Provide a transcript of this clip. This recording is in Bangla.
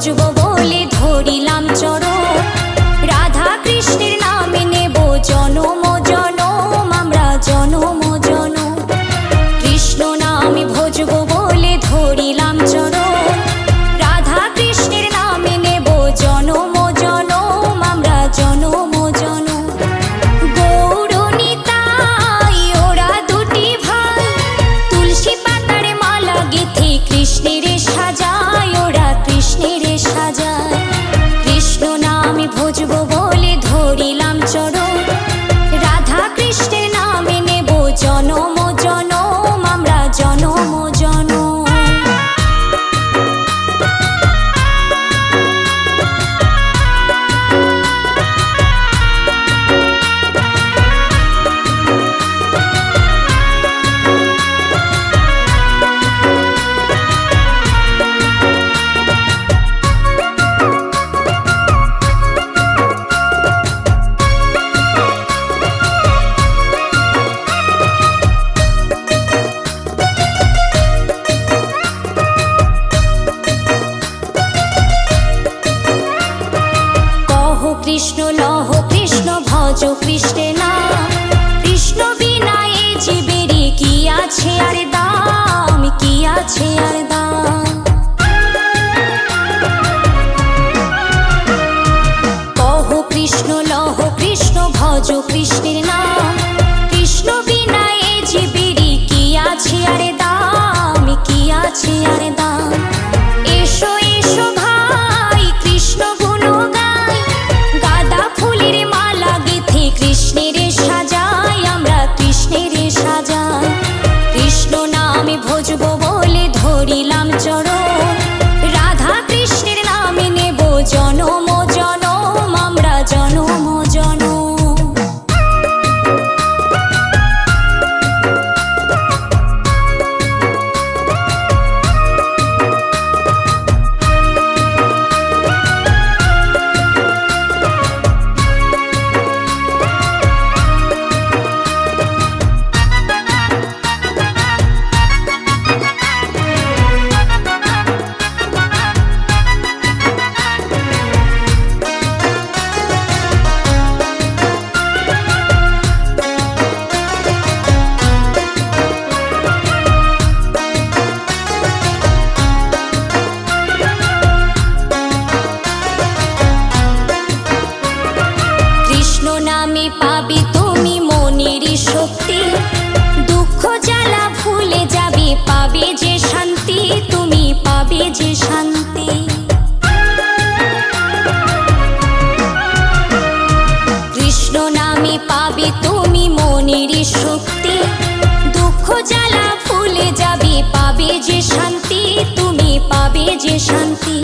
ভজবো বলে ধরিলাম চরণ। রাধা কৃষ্ণের নামে নেব জনম জনম, আমরা জনম জনম। কৃষ্ণ নামে ভজবো বলে ধরিলাম চরণ। রাধা কৃষ্ণের নামে নেব জনম জনম, আমরা জনম জনম। গৌর নিতাই ওরা দুটি ভাই, তুলসী পাতার মালা গেথে কৃষ্ণের সাজায়, ওরা কৃষ্ণের সাজায়। কৃষ্ণ নামে ভজবো বলে ধরিলাম চরণ। রাধা কৃষ্ণের নামে নেব জনম জনম, আমরা জনম জনম। কৃষ্ণ লহ কৃষ্ণ ভজ কৃষ্ণের নাম। কৃষ্ণ বিনা এ জীবেরই কি আছে আর দাম, কি আছে আর দাম। কহ কৃষ্ণ লহ কৃষ্ণ ভজ কৃষ্ণের নাম। কৃষ্ণ বিনা এ জীবেরই কি আছে আর দাম, কি আছে আর দাম। এসো এসো ভাই কৃষ্ণ গুণ গাই, গাঁদা ফুলের মালা গেথে কৃষ্ণের সাজাই, আমরা কৃষ্ণের সাজাই। কৃষ্ণ নামে ভজবো বলে ধরিলাম চরণ। রাধা কৃষ্ণের নামে নেব জনম জনম, আমরা জনম জনম। কৃষ্ণ নামে পাবে তুমি মনের শক্তি, দুঃখ জ্বালা ভুলে যাবে, পাবে যে শান্তি, তুমি পাবে যে শান্তি। কৃষ্ণ নামে পাবে তুমি মনের শক্তি, দুঃখ জ্বালা ভুলে যাবে, পাবে যে শান্তি, তুমি পাবে যে শান্তি।